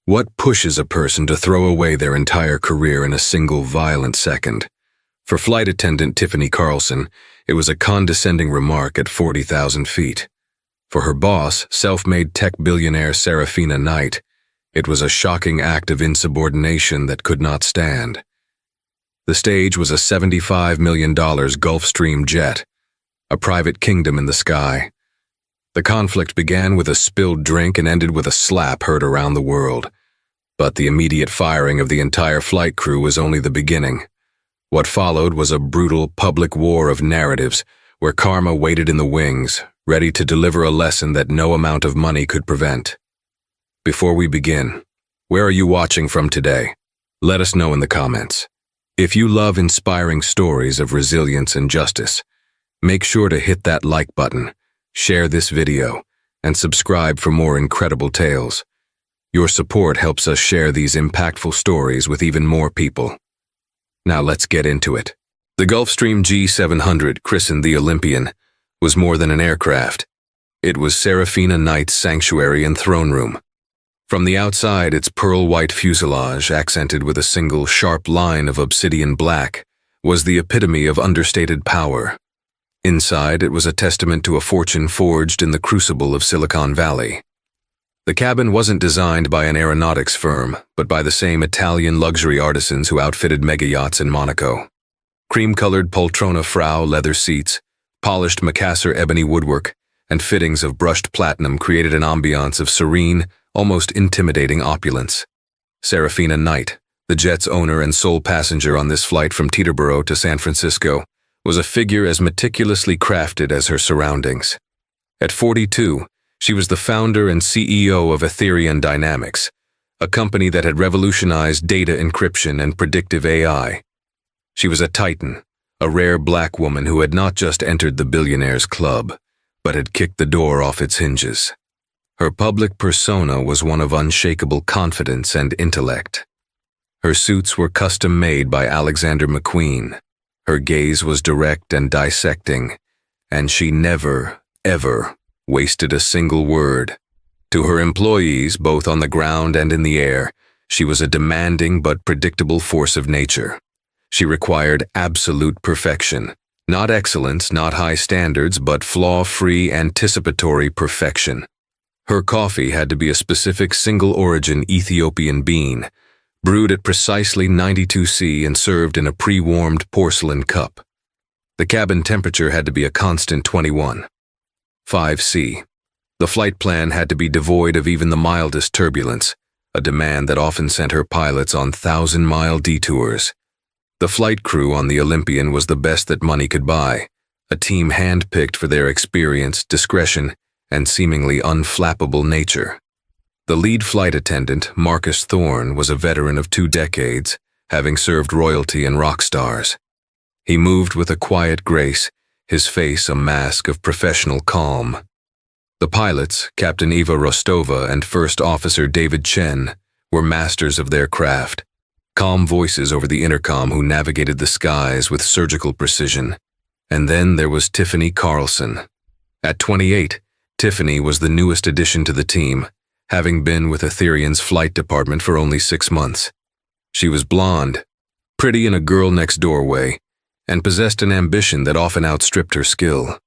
What pushes a person to throw away their entire career in a single violent second? For flight attendant Tiffany Carlson, it was a condescending remark at 40,000 feet. For her boss, self-made tech billionaire Serafina Knight, it was a shocking act of insubordination that could not stand. The stage was a $75 million Gulfstream jet, a private kingdom in the sky. The conflict began with a spilled drink and ended with a slap heard around the world. But the immediate firing of the entire flight crew was only the beginning. What followed was a brutal public war of narratives, where karma waited in the wings, ready to deliver a lesson that no amount of money could prevent. Before we begin, where are you watching from today? Let us know in the comments. If you love inspiring stories of resilience and justice, make sure to hit that like button, share this video, and subscribe for more incredible tales. Your support helps us share these impactful stories with even more people. Now let's get into it. The Gulfstream G700, christened the Olympian, was more than an aircraft. It was Serafina Knight's sanctuary and throne room. From the outside, its pearl-white fuselage, accented with a single sharp line of obsidian black, was the epitome of understated power. Inside, it was a testament to a fortune forged in the crucible of Silicon Valley. The cabin wasn't designed by an aeronautics firm, but by the same Italian luxury artisans who outfitted mega-yachts in Monaco. Cream-colored poltrona frau leather seats, polished Macassar ebony woodwork, and fittings of brushed platinum created an ambiance of serene, almost intimidating opulence. Serafina Knight, the jet's owner and sole passenger on this flight from Teterboro to San Francisco, was a figure as meticulously crafted as her surroundings. At 42, she was the founder and CEO of Ethereum Dynamics, a company that had revolutionized data encryption and predictive AI. She was a titan, a rare black woman who had not just entered the billionaires' club, but had kicked the door off its hinges. Her public persona was one of unshakable confidence and intellect. Her suits were custom-made by Alexander McQueen. Her gaze was direct and dissecting, and she never, ever wasted a single word. To her employees, both on the ground and in the air, she was a demanding but predictable force of nature. She required absolute perfection. Not excellence, not high standards, but flaw-free, anticipatory perfection. Her coffee had to be a specific single-origin Ethiopian bean, brewed at precisely 92°C and served in a pre-warmed porcelain cup. The cabin temperature had to be a constant 21.5°C. The flight plan had to be devoid of even the mildest turbulence, a demand that often sent her pilots on 1,000-mile detours. The flight crew on the Olympian was the best that money could buy, a team hand-picked for their experience, discretion, and seemingly unflappable nature. The lead flight attendant, Marcus Thorne, was a veteran of 2 decades, having served royalty and rock stars. He moved with a quiet grace, his face a mask of professional calm. The pilots, Captain Eva Rostova and First Officer David Chen, were masters of their craft, calm voices over the intercom who navigated the skies with surgical precision. And then there was Tiffany Carlson. At 28, Tiffany was the newest addition to the team, having been with Ethereum's flight department for only 6 months. She was blonde, pretty in a girl-next-door way, and possessed an ambition that often outstripped her skill.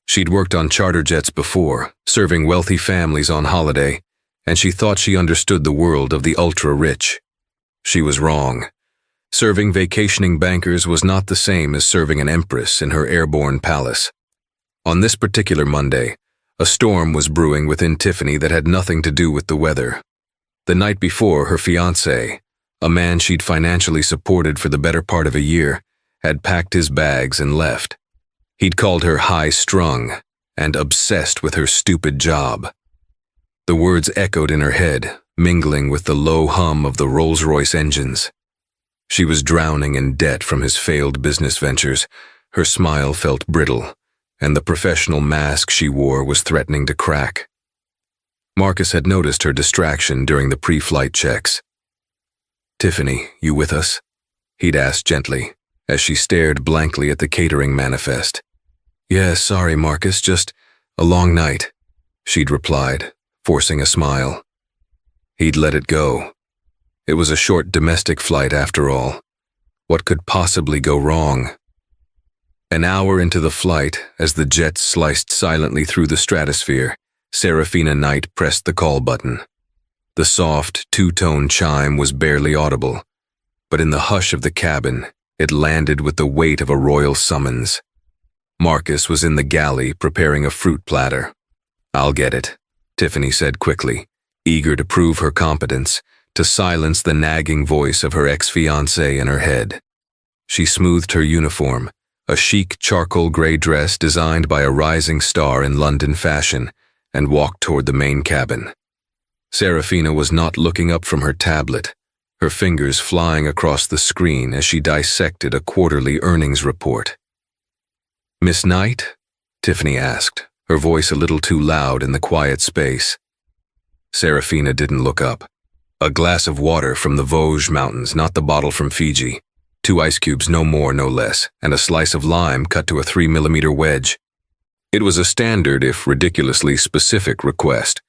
She'd worked on charter jets before, serving wealthy families on holiday, and she thought she understood the world of the ultra-rich. She was wrong. Serving vacationing bankers was not the same as serving an empress in her airborne palace. On this particular Monday, a storm was brewing within Tiffany that had nothing to do with the weather. The night before, her fiancé, a man she'd financially supported for the better part of a year, had packed his bags and left. He'd called her high-strung and obsessed with her stupid job. The words echoed in her head, mingling with the low hum of the Rolls-Royce engines. She was drowning in debt from his failed business ventures. Her smile felt brittle, and the professional mask she wore was threatening to crack. Marcus had noticed her distraction during the pre-flight checks. "Tiffany, you with us?" he'd asked gently, as she stared blankly at the catering manifest. "Yeah, sorry, Marcus, just a long night," she'd replied, forcing a smile. He'd let it go. It was a short domestic flight after all. What could possibly go wrong? An hour into the flight, as the jet sliced silently through the stratosphere, Serafina Knight pressed the call button. The soft, two-tone chime was barely audible, but in the hush of the cabin, it landed with the weight of a royal summons. Marcus was in the galley preparing a fruit platter. "I'll get it," Tiffany said quickly, eager to prove her competence, to silence the nagging voice of her ex-fiancé in her head. She smoothed her uniform, a chic charcoal gray dress designed by a rising star in London fashion, and walked toward the main cabin. Serafina was not looking up from her tablet, her fingers flying across the screen as she dissected a quarterly earnings report. "Miss Knight?" Tiffany asked, her voice a little too loud in the quiet space. Serafina didn't look up. A glass of water from the Vosges Mountains, not the bottle from Fiji. 2 ice cubes, no more, no less, and a slice of lime cut to a 3mm wedge. It was a standard, if ridiculously specific, request.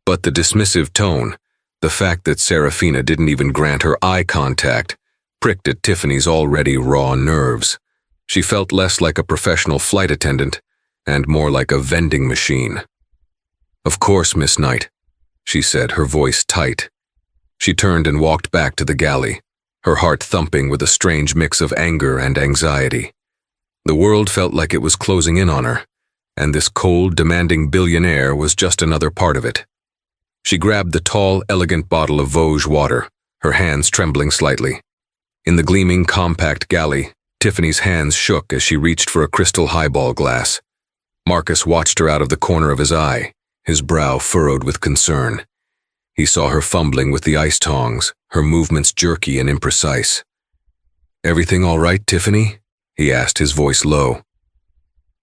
But the dismissive tone, the fact that Serafina didn't even grant her eye contact, pricked at Tiffany's already raw nerves. She felt less like a professional flight attendant and more like a vending machine. "Of course, Miss Knight," she said, her voice tight. She turned and walked back to the galley, her heart thumping with a strange mix of anger and anxiety. The world felt like it was closing in on her, and this cold, demanding billionaire was just another part of it. She grabbed the tall, elegant bottle of Vosges water, her hands trembling slightly. In the gleaming, compact galley, Tiffany's hands shook as she reached for a crystal highball glass. Marcus watched her out of the corner of his eye, his brow furrowed with concern. He saw her fumbling with the ice tongs, her movements jerky and imprecise. "Everything all right, Tiffany?" he asked, his voice low.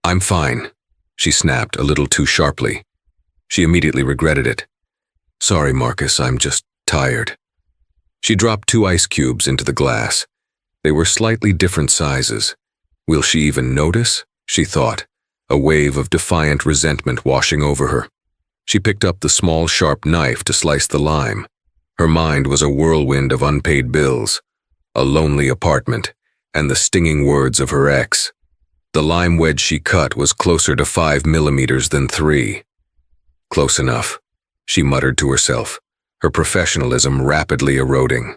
"I'm fine," she snapped a little too sharply. She immediately regretted it. "Sorry, Marcus, I'm just tired." She dropped 2 ice cubes into the glass. They were slightly different sizes. Will she even notice? She thought, a wave of defiant resentment washing over her. She picked up the small, sharp knife to slice the lime. Her mind was a whirlwind of unpaid bills, a lonely apartment, and the stinging words of her ex. The lime wedge she cut was closer to 5mm than 3. "Close enough," she muttered to herself, her professionalism rapidly eroding.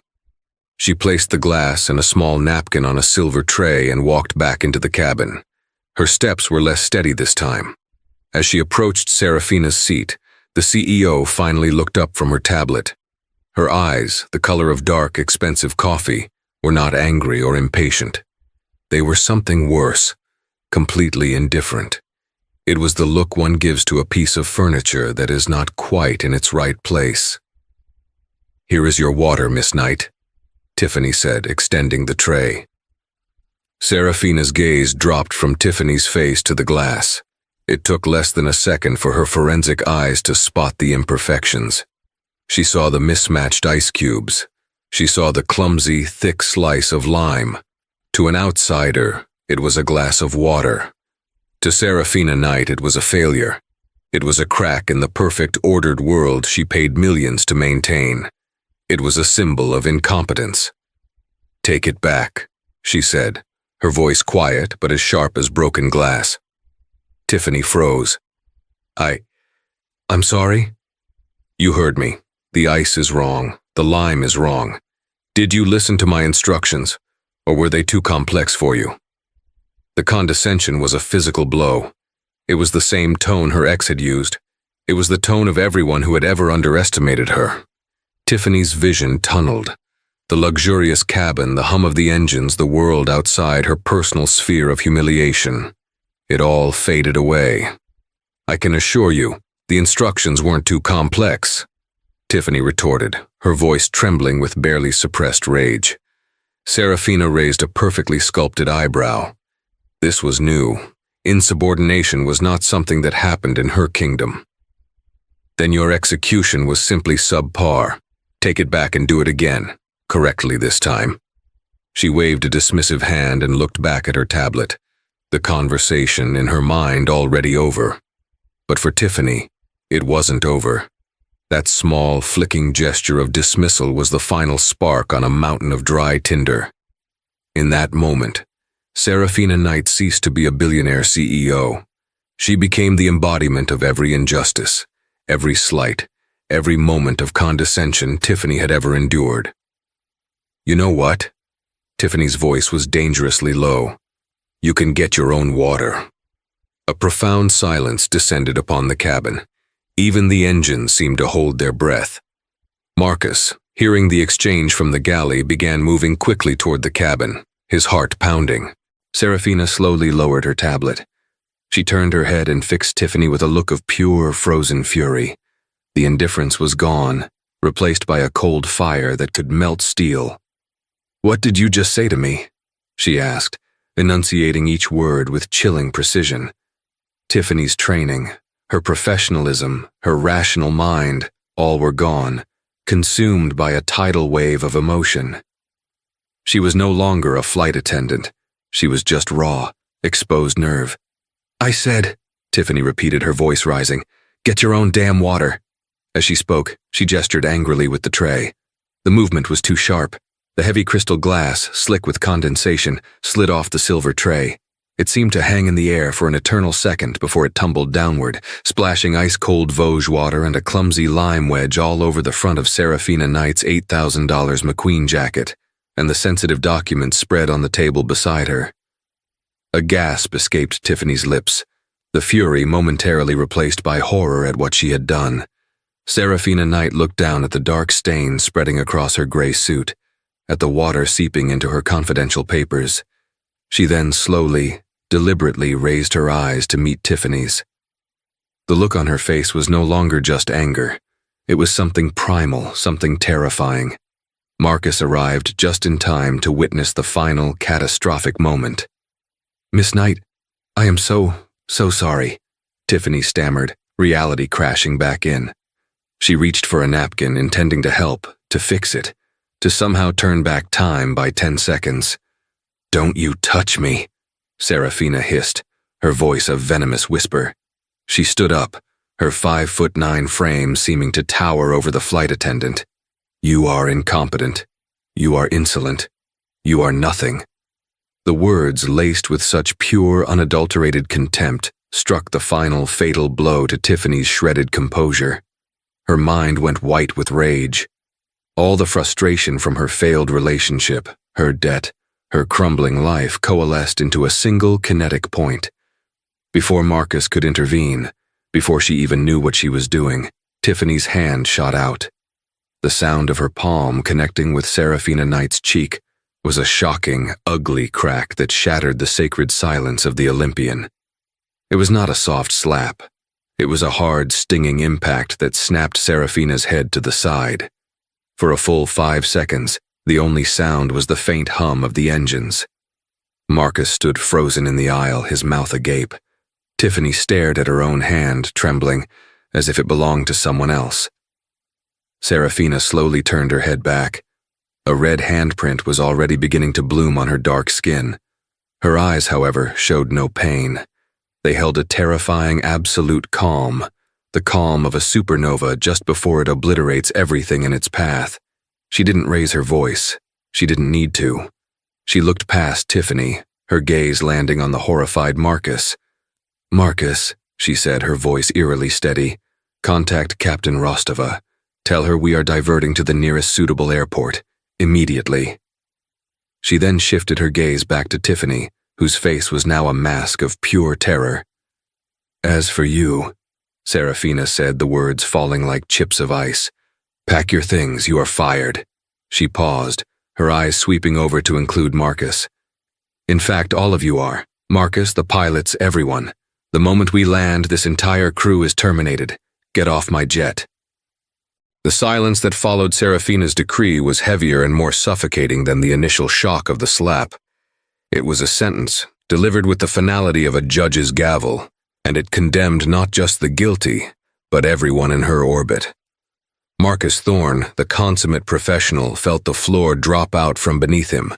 She placed the glass and a small napkin on a silver tray and walked back into the cabin. Her steps were less steady this time. As she approached Serafina's seat, the CEO finally looked up from her tablet. Her eyes, the color of dark, expensive coffee, were not angry or impatient. They were something worse, completely indifferent. It was the look one gives to a piece of furniture that is not quite in its right place. "Here is your water, Miss Knight," Tiffany said, extending the tray. Serafina's gaze dropped from Tiffany's face to the glass. It took less than a second for her forensic eyes to spot the imperfections. She saw the mismatched ice cubes. She saw the clumsy, thick slice of lime. To an outsider, it was a glass of water. To Serafina Knight, it was a failure. It was a crack in the perfect, ordered world she paid millions to maintain. It was a symbol of incompetence. "Take it back," she said, her voice quiet but as sharp as broken glass. Tiffany froze. I'm sorry?" "You heard me. The ice is wrong. The lime is wrong. Did you listen to my instructions, or were they too complex for you?" The condescension was a physical blow. It was the same tone her ex had used. It was the tone of everyone who had ever underestimated her. Tiffany's vision tunneled. The luxurious cabin, the hum of the engines, the world outside her personal sphere of humiliation. It all faded away. "I can assure you, the instructions weren't too complex," Tiffany retorted, her voice trembling with barely suppressed rage. Serafina raised a perfectly sculpted eyebrow. This was new. Insubordination was not something that happened in her kingdom. "Then your execution was simply subpar. Take it back and do it again, correctly this time." She waved a dismissive hand and looked back at her tablet, the conversation in her mind already over. But for Tiffany, it wasn't over. That small, flicking gesture of dismissal was the final spark on a mountain of dry tinder. In that moment, Serafina Knight ceased to be a billionaire CEO. She became the embodiment of every injustice, every slight, every moment of condescension Tiffany had ever endured. "You know what?" Tiffany's voice was dangerously low. "You can get your own water." A profound silence descended upon the cabin. Even the engines seemed to hold their breath. Marcus, hearing the exchange from the galley, began moving quickly toward the cabin, his heart pounding. Serafina slowly lowered her tablet. She turned her head and fixed Tiffany with a look of pure, frozen fury. The indifference was gone, replaced by a cold fire that could melt steel. "What did you just say to me?" she asked, enunciating each word with chilling precision. Tiffany's training, her professionalism, her rational mind, all were gone, consumed by a tidal wave of emotion. She was no longer a flight attendant. She was just raw, exposed nerve. "I said," Tiffany repeated, her voice rising, "get your own damn water." As she spoke, she gestured angrily with the tray. The movement was too sharp. The heavy crystal glass, slick with condensation, slid off the silver tray. It seemed to hang in the air for an eternal second before it tumbled downward, splashing ice-cold Vosges water and a clumsy lime wedge all over the front of Serafina Knight's $8,000 McQueen jacket, and the sensitive documents spread on the table beside her. A gasp escaped Tiffany's lips, the fury momentarily replaced by horror at what she had done. Serafina Knight looked down at the dark stains spreading across her gray suit, at the water seeping into her confidential papers. She then slowly, deliberately raised her eyes to meet Tiffany's. The look on her face was no longer just anger. It was something primal, something terrifying. Marcus arrived just in time to witness the final, catastrophic moment. "Miss Knight, I am so sorry," Tiffany stammered, reality crashing back in. She reached for a napkin, intending to help, to fix it, to somehow turn back time by 10 seconds. "Don't you touch me," Serafina hissed, her voice a venomous whisper. She stood up, her 5'9" frame seeming to tower over the flight attendant. "You are incompetent. You are insolent. You are nothing." The words, laced with such pure, unadulterated contempt, struck the final, fatal blow to Tiffany's shredded composure. Her mind went white with rage. All the frustration from her failed relationship, her debt, her crumbling life coalesced into a single kinetic point. Before Marcus could intervene, before she even knew what she was doing, Tiffany's hand shot out. The sound of her palm connecting with Serafina Knight's cheek was a shocking, ugly crack that shattered the sacred silence of the Olympian. It was not a soft slap. It was a hard, stinging impact that snapped Serafina's head to the side. For a full 5 seconds, the only sound was the faint hum of the engines. Marcus stood frozen in the aisle, his mouth agape. Tiffany stared at her own hand, trembling, as if it belonged to someone else. Serafina slowly turned her head back. A red handprint was already beginning to bloom on her dark skin. Her eyes, however, showed no pain. They held a terrifying, absolute calm, the calm of a supernova just before it obliterates everything in its path. She didn't raise her voice. She didn't need to. She looked past Tiffany, her gaze landing on the horrified Marcus. "Marcus," she said, her voice eerily steady, "contact Captain Rostova. Tell her we are diverting to the nearest suitable airport, immediately." She then shifted her gaze back to Tiffany, whose face was now a mask of pure terror. "As for you," Serafina said, the words falling like chips of ice, "pack your things, you are fired." She paused, her eyes sweeping over to include Marcus. "In fact, all of you are. Marcus, the pilots, everyone. The moment we land, this entire crew is terminated. Get off my jet." The silence that followed Serafina's decree was heavier and more suffocating than the initial shock of the slap. It was a sentence, delivered with the finality of a judge's gavel, and it condemned not just the guilty, but everyone in her orbit. Marcus Thorne, the consummate professional, felt the floor drop out from beneath him.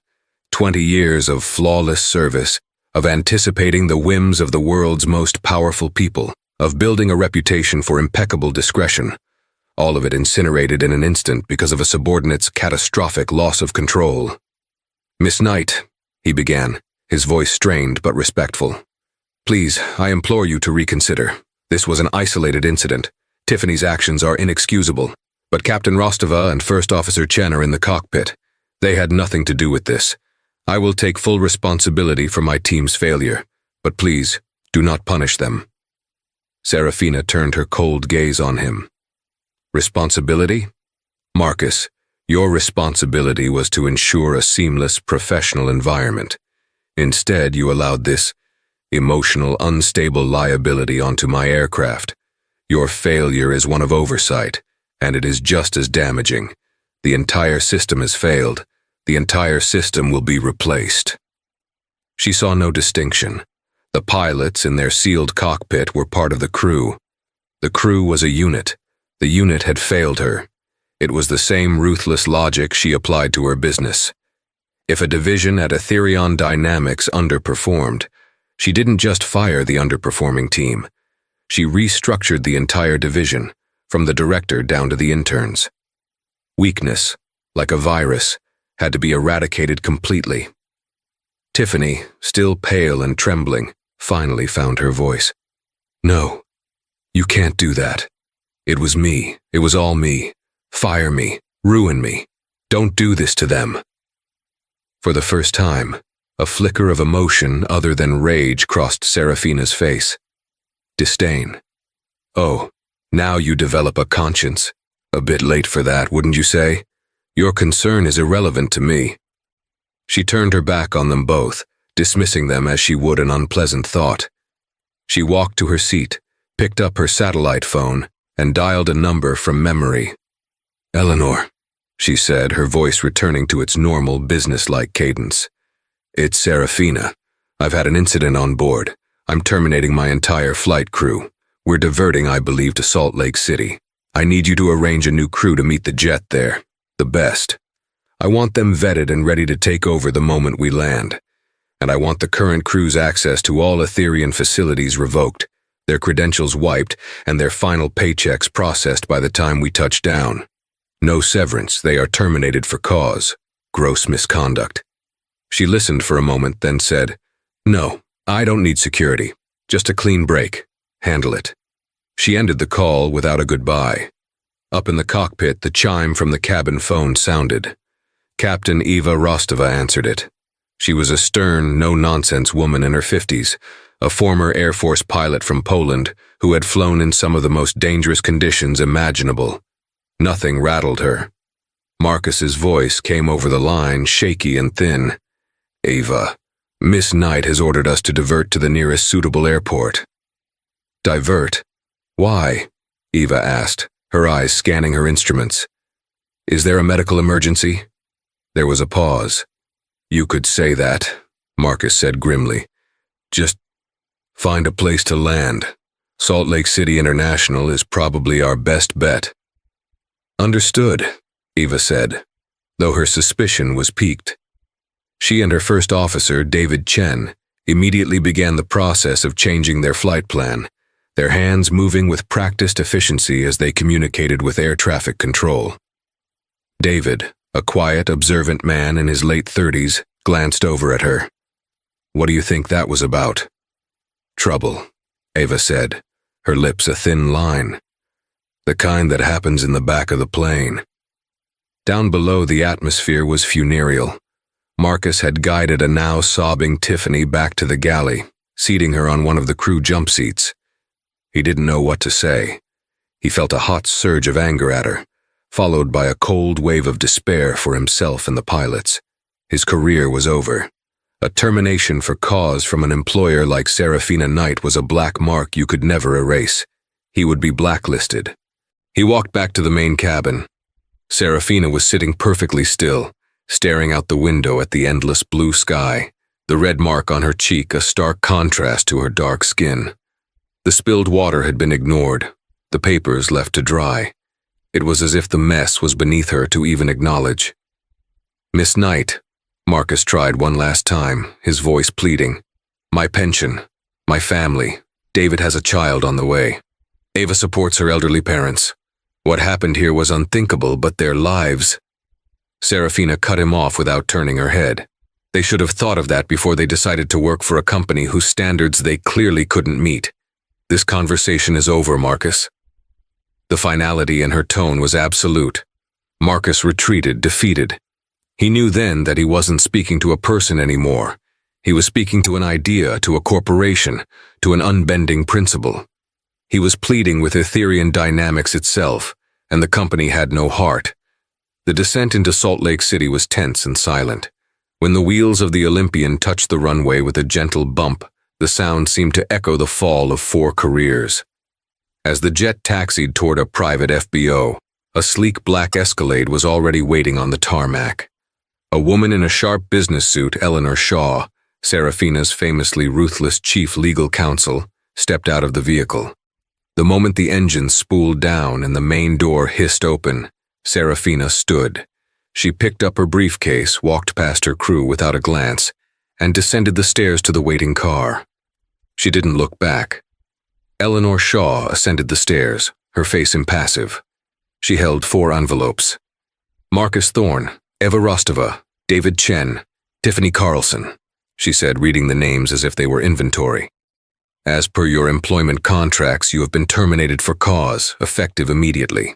20 years of flawless service, of anticipating the whims of the world's most powerful people, of building a reputation for impeccable discretion. all of it incinerated in an instant because of a subordinate's catastrophic loss of control. "Miss Knight," he began, his voice strained but respectful. "Please, I implore you to reconsider. This was an isolated incident. Tiffany's actions are inexcusable. But Captain Rostova and First Officer Chen are in the cockpit. They had nothing to do with this. I will take full responsibility for my team's failure, but please, do not punish them." Serafina turned her cold gaze on him. "Responsibility? Marcus, your responsibility was to ensure a seamless professional environment. Instead, you allowed this emotional, unstable liability onto my aircraft. Your failure is one of oversight, and it is just as damaging. The entire system has failed. The entire system will be replaced." She saw no distinction. The pilots in their sealed cockpit were part of the crew. The crew was a unit. The unit had failed her. It was the same ruthless logic she applied to her business. If a division at Etherion Dynamics underperformed, she didn't just fire the underperforming team. She restructured the entire division, from the director down to the interns. Weakness, like a virus, had to be eradicated completely. Tiffany, still pale and trembling, finally found her voice. "No, you can't do that. It was me. It was all me. Fire me. Ruin me. Don't do this to them." For the first time, a flicker of emotion other than rage crossed Serafina's face. Disdain. "Oh, now you develop a conscience. A bit late for that, wouldn't you say? Your concern is irrelevant to me." She turned her back on them both, dismissing them as she would an unpleasant thought. She walked to her seat, picked up her satellite phone, and dialed a number from memory. "Eleanor," she said, her voice returning to its normal, business-like cadence. "It's Serafina. I've had an incident on board. I'm terminating my entire flight crew. We're diverting, I believe, to Salt Lake City. I need you to arrange a new crew to meet the jet there. The best. I want them vetted and ready to take over the moment we land. And I want the current crew's access to all Etherian facilities revoked, their credentials wiped, and their final paychecks processed by the time we touch down. No severance, they are terminated for cause. Gross misconduct." She listened for a moment, then said, "No, I don't need security. Just a clean break. Handle it." She ended the call without a goodbye. Up in the cockpit, the chime from the cabin phone sounded. Captain Eva Rostova answered it. She was a stern, no-nonsense woman in her 50s, a former Air Force pilot from Poland who had flown in some of the most dangerous conditions imaginable. Nothing rattled her. Marcus's voice came over the line, shaky and thin. "Ava, Miss Knight has ordered us to divert to the nearest suitable airport." "Divert? Why?" Eva asked, her eyes scanning her instruments. "Is there a medical emergency?" There was a pause. "You could say that," Marcus said grimly. "Just find a place to land. Salt Lake City International is probably our best bet." "Understood," Eva said, though her suspicion was piqued. She and her first officer, David Chen, immediately began the process of changing their flight plan, their hands moving with practiced efficiency as they communicated with air traffic control. David, a quiet, observant man in his late 30s, glanced over at her. "What do you think that was about?" "Trouble," Eva said, her lips a thin line. "The kind that happens in the back of the plane." Down below, the atmosphere was funereal. Marcus had guided a now sobbing Tiffany back to the galley, seating her on one of the crew jump seats. He didn't know what to say. He felt a hot surge of anger at her, followed by a cold wave of despair for himself and the pilots. His career was over. A termination for cause from an employer like Serafina Knight was a black mark you could never erase. He would be blacklisted. He walked back to the main cabin. Serafina was sitting perfectly still, staring out the window at the endless blue sky, the red mark on her cheek a stark contrast to her dark skin. The spilled water had been ignored, the papers left to dry. It was as if the mess was beneath her to even acknowledge. "Miss Knight," Marcus tried one last time, his voice pleading. "My pension, my family. David has a child on the way. Ava supports her elderly parents. What happened here was unthinkable, but their lives... Serafina cut him off without turning her head. They should have thought of that before they decided to work for a company whose standards they clearly couldn't meet. This conversation is over, Marcus. The finality in her tone was absolute. Marcus retreated, defeated. He knew then that he wasn't speaking to a person anymore. He was speaking to an idea, to a corporation, to an unbending principle. He was pleading with Etherean dynamics itself, and the company had no heart. The descent into Salt Lake City was tense and silent. When the wheels of the Olympian touched the runway with a gentle bump, the sound seemed to echo the fall of 4 careers. As the jet taxied toward a private FBO, a sleek black Escalade was already waiting on the tarmac. A woman in a sharp business suit, Eleanor Shaw, Serafina's famously ruthless chief legal counsel, stepped out of the vehicle. The moment the engine spooled down and the main door hissed open, Serafina stood. She picked up her briefcase, walked past her crew without a glance, and descended the stairs to the waiting car. She didn't look back. Eleanor Shaw ascended the stairs, her face impassive. She held 4 envelopes. Marcus Thorne, Eva Rostova, David Chen, Tiffany Carlson, she said, reading the names as if they were inventory. As per your employment contracts, you have been terminated for cause, effective immediately.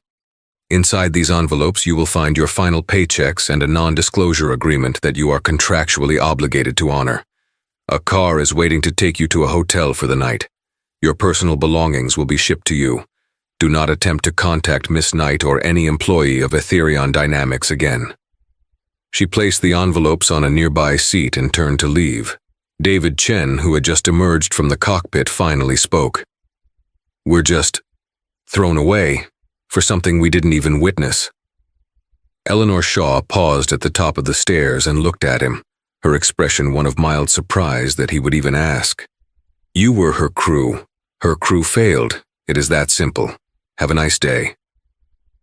Inside these envelopes, you will find your final paychecks and a non-disclosure agreement that you are contractually obligated to honor. A car is waiting to take you to a hotel for the night. Your personal belongings will be shipped to you. Do not attempt to contact Miss Knight or any employee of Ethereon Dynamics again. She placed the envelopes on a nearby seat and turned to leave. David Chen, who had just emerged from the cockpit, finally spoke. We're just thrown away for something we didn't even witness. Eleanor Shaw paused at the top of the stairs and looked at him, her expression one of mild surprise that he would even ask. You were her crew. Her crew failed. It is that simple. Have a nice day.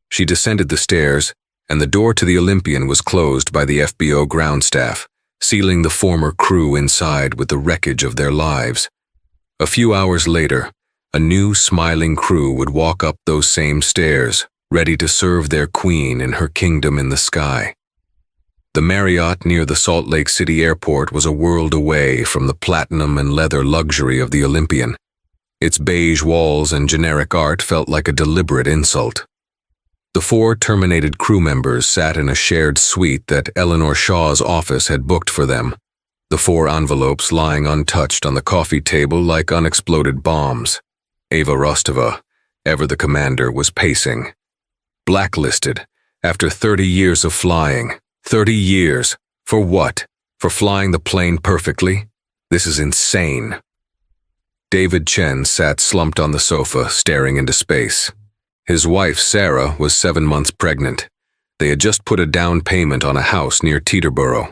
She descended the stairs, and the door to the Olympian was closed by the FBO ground staff, sealing the former crew inside with the wreckage of their lives. A few hours later, a new smiling crew would walk up those same stairs, ready to serve their queen in her kingdom in the sky. The Marriott near the Salt Lake City airport was a world away from the platinum and leather luxury of the Olympian. Its beige walls and generic art felt like a deliberate insult. The 4 terminated crew members sat in a shared suite that Eleanor Shaw's office had booked for them, the 4 envelopes lying untouched on the coffee table like unexploded bombs. Eva Rostova, ever the commander, was pacing. Blacklisted, after 30 years of flying. 30 years. For what? For flying the plane perfectly? This is insane. David Chen sat slumped on the sofa, staring into space. His wife, Sarah, was 7 months pregnant. They had just put a down payment on a house near Teterboro.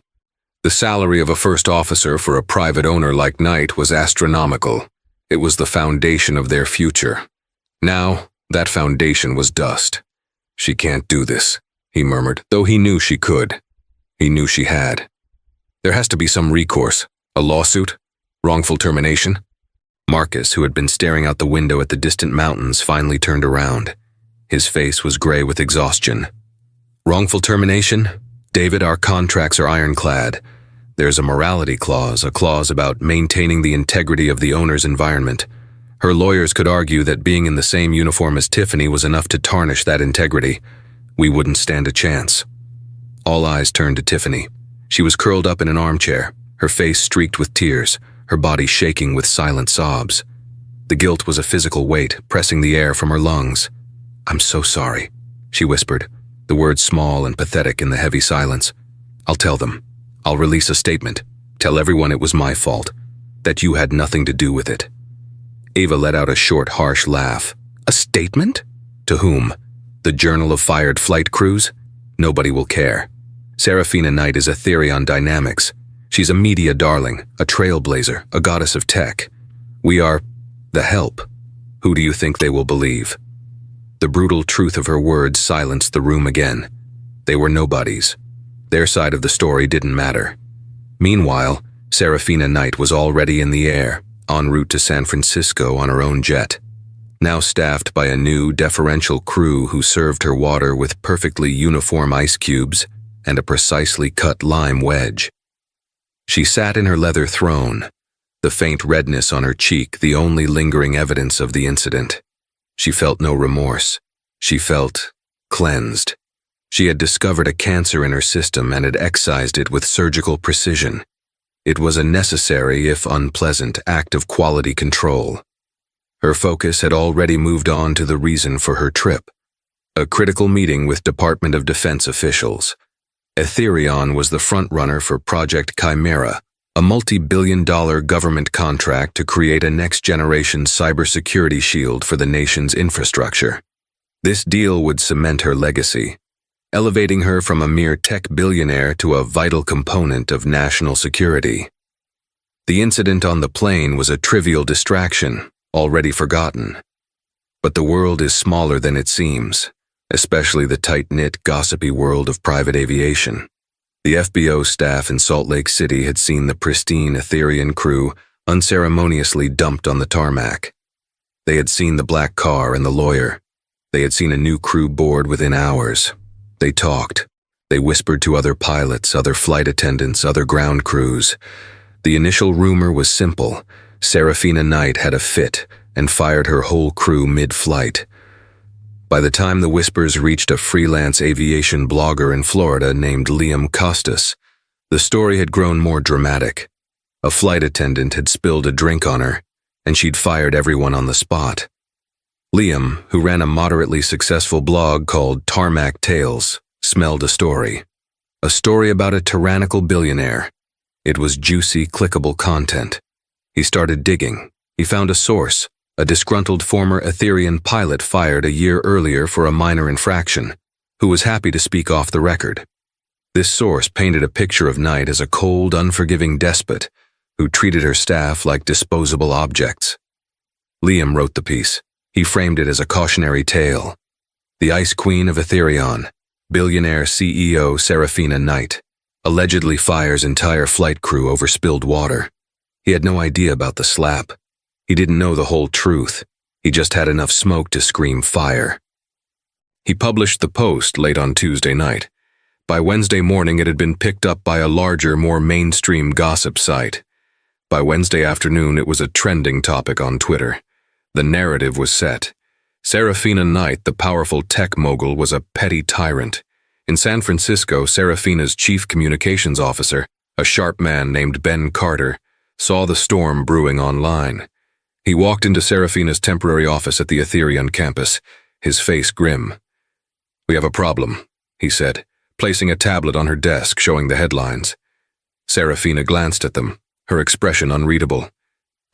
The salary of a first officer for a private owner like Knight was astronomical. It was the foundation of their future. Now, that foundation was dust. She can't do this, he murmured, though he knew she could. He knew she had. There has to be some recourse. A lawsuit? Wrongful termination? Marcus, who had been staring out the window at the distant mountains, finally turned around. His face was gray with exhaustion. Wrongful termination? David, our contracts are ironclad. There's a morality clause, a clause about maintaining the integrity of the owner's environment. Her lawyers could argue that being in the same uniform as Tiffany was enough to tarnish that integrity. We wouldn't stand a chance. All eyes turned to Tiffany. She was curled up in an armchair, her face streaked with tears, her body shaking with silent sobs. The guilt was a physical weight, pressing the air from her lungs. I'm so sorry, she whispered, the words small and pathetic in the heavy silence. I'll tell them. I'll release a statement. Tell everyone it was my fault, that you had nothing to do with it. Eva let out a short, harsh laugh. A statement? To whom? The Journal of Fired Flight Crews? Nobody will care. Serafina Knight is Ethereon Dynamics. She's a media darling, a trailblazer, a goddess of tech. We are the help. Who do you think they will believe? The brutal truth of her words silenced the room again. They were nobodies. Their side of the story didn't matter. Meanwhile, Serafina Knight was already in the air, en route to San Francisco on her own jet. now staffed by a new, deferential crew who served her water with perfectly uniform ice cubes and a precisely cut lime wedge. She sat in her leather throne, the faint redness on her cheek the only lingering evidence of the incident. She felt no remorse. She felt cleansed. She had discovered a cancer in her system and had excised it with surgical precision. It was a necessary, if unpleasant, act of quality control. Her focus had already moved on to the reason for her trip, a critical meeting with Department of Defense officials. Etherion was the frontrunner for Project Chimera, a multi-billion-dollar government contract to create a next-generation cybersecurity shield for the nation's infrastructure. This deal would cement her legacy, elevating her from a mere tech billionaire to a vital component of national security. The incident on the plane was a trivial distraction, already forgotten. But the world is smaller than it seems, especially the tight-knit, gossipy world of private aviation. The FBO staff in Salt Lake City had seen the pristine Etherian crew unceremoniously dumped on the tarmac. They had seen the black car and the lawyer. They had seen a new crew board within hours. They talked. They whispered to other pilots, other flight attendants, other ground crews. The initial rumor was simple. Serafina Knight had a fit and fired her whole crew mid-flight. By the time the whispers reached a freelance aviation blogger in Florida named Liam Costas, the story had grown more dramatic. A flight attendant had spilled a drink on her, and she'd fired everyone on the spot. Liam, who ran a moderately successful blog called Tarmac Tales, smelled a story about a tyrannical billionaire. It was juicy, clickable content. He started digging. He found a source, a disgruntled former Etherian pilot fired a year earlier for a minor infraction, who was happy to speak off the record. This source painted a picture of Knight as a cold, unforgiving despot who treated her staff like disposable objects. Liam wrote the piece. He framed it as a cautionary tale. The Ice Queen of Etherion, billionaire CEO Serafina Knight, allegedly fires entire flight crew over spilled water. He had no idea about the slap. He didn't know the whole truth. He just had enough smoke to scream fire. He published the post late on Tuesday night. By Wednesday morning, it had been picked up by a larger, more mainstream gossip site. By Wednesday afternoon, it was a trending topic on Twitter. The narrative was set. Serafina Knight, the powerful tech mogul, was a petty tyrant. In San Francisco, Serafina's chief communications officer, a sharp man named Ben Carter, saw the storm brewing online. He walked into Serafina's temporary office at the Etherion campus, his face grim. "We have a problem," he said, placing a tablet on her desk showing the headlines. Serafina glanced at them, her expression unreadable.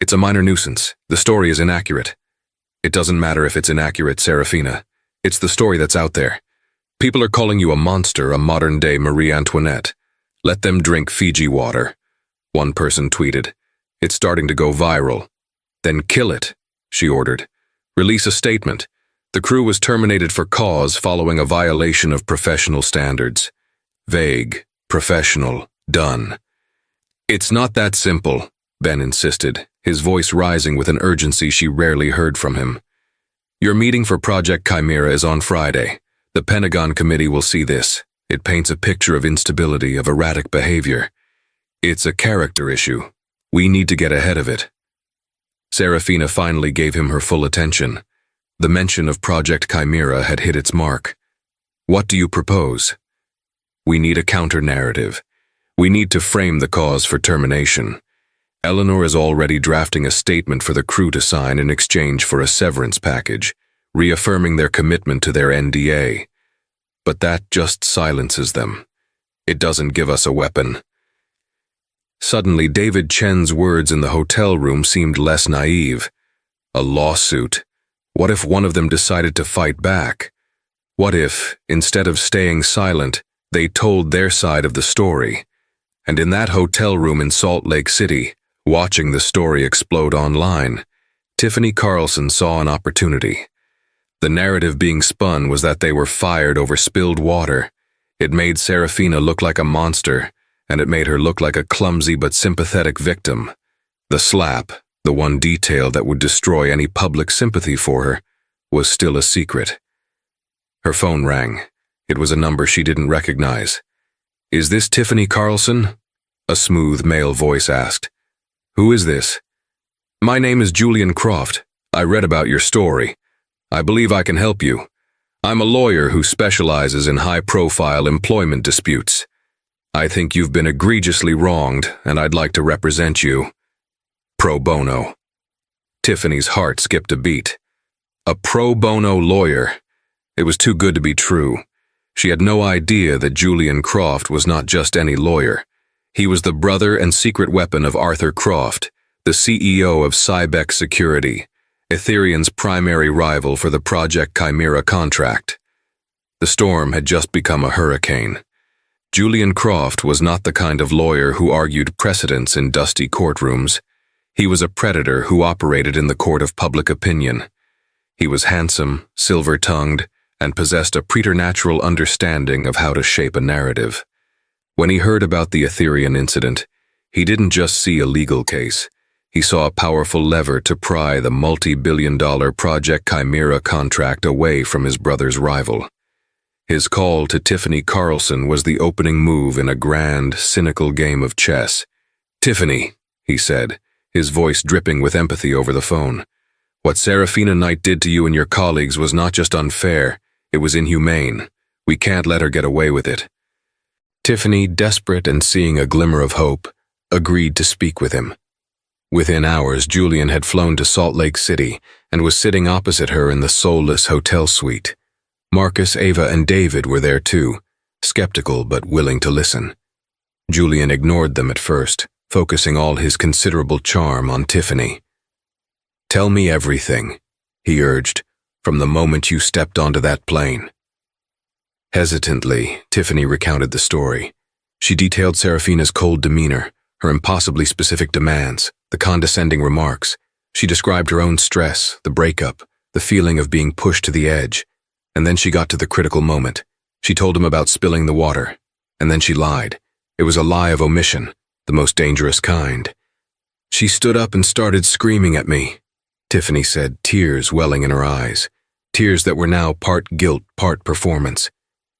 "It's a minor nuisance. The story is inaccurate." "It doesn't matter if it's inaccurate, Serafina. It's the story that's out there. People are calling you a monster, a modern-day Marie Antoinette. Let them drink Fiji water." One person tweeted. "It's starting to go viral." "Then kill it," she ordered. "Release a statement. The crew was terminated for cause following a violation of professional standards." Vague, professional, done. "It's not that simple," Ben insisted, his voice rising with an urgency she rarely heard from him. "Your meeting for Project Chimera is on Friday. The Pentagon Committee will see this. It paints a picture of instability, of erratic behavior. It's a character issue. We need to get ahead of it." Serafina finally gave him her full attention. The mention of Project Chimera had hit its mark. "What do you propose?" "We need a counter-narrative. We need to frame the cause for termination. Eleanor is already drafting a statement for the crew to sign in exchange for a severance package, reaffirming their commitment to their NDA. But that just silences them. It doesn't give us a weapon." Suddenly, David Chen's words in the hotel room seemed less naive. A lawsuit. What if one of them decided to fight back? What if, instead of staying silent, they told their side of the story? And in that hotel room in Salt Lake City, watching the story explode online, Tiffany Carlson saw an opportunity. The narrative being spun was that they were fired over spilled water. It made Serafina look like a monster, and it made her look like a clumsy but sympathetic victim. The slap, The one detail that would destroy any public sympathy for her was still a secret. Her phone rang. It was a number she didn't recognize. "Is this Tiffany Carlson?" a smooth male voice asked. "Who is this?" "My name is Julian Croft. I read about your story. I believe I can help you. I'm a lawyer who specializes in high-profile employment disputes. I think you've been egregiously wronged, and I'd like to represent you. Pro bono." Tiffany's heart skipped a beat. A pro bono lawyer. It was too good to be true. She had no idea that Julian Croft was not just any lawyer. He was the brother and secret weapon of Arthur Croft, the CEO of Cybex Security, Ethereum's primary rival for the Project Chimera contract. The storm had just become a hurricane. Julian Croft was not the kind of lawyer who argued precedents in dusty courtrooms. He was a predator who operated in the court of public opinion. He was handsome, silver-tongued, and possessed a preternatural understanding of how to shape a narrative. When he heard about the Ethereum incident, he didn't just see a legal case. He saw a powerful lever to pry the multi-billion-dollar Project Chimera contract away from his brother's rival. His call to Tiffany Carlson was the opening move in a grand, cynical game of chess. "Tiffany," he said, his voice dripping with empathy over the phone, "what Serafina Knight did to you and your colleagues was not just unfair, it was inhumane. We can't let her get away with it." Tiffany, desperate and seeing a glimmer of hope, agreed to speak with him. Within hours, Julian had flown to Salt Lake City and was sitting opposite her in the soulless hotel suite. Marcus, Ava, and David were there too, skeptical but willing to listen. Julian ignored them at first, focusing all his considerable charm on Tiffany. "Tell me everything," he urged, "from the moment you stepped onto that plane." Hesitantly, Tiffany recounted the story. She detailed Serafina's cold demeanor, her impossibly specific demands, the condescending remarks. She described her own stress, the breakup, the feeling of being pushed to the edge. And then she got to the critical moment. She told him about spilling the water. And then she lied. It was a lie of omission, the most dangerous kind. "She stood up and started screaming at me," Tiffany said, tears welling in her eyes. Tears that were now part guilt, part performance.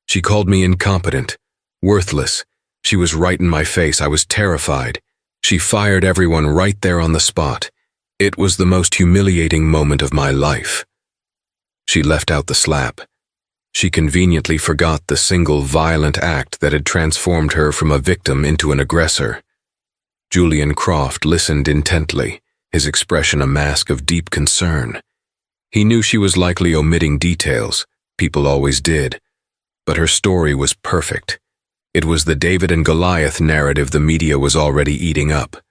"She called me incompetent, worthless. She was right in my face. I was terrified. She fired everyone right there on the spot. It was the most humiliating moment of my life." She left out the slap. She conveniently forgot the single violent act that had transformed her from a victim into an aggressor. Julian Croft listened intently, his expression a mask of deep concern. He knew she was likely omitting details. People always did. But her story was perfect. It was the David and Goliath narrative the media was already eating up.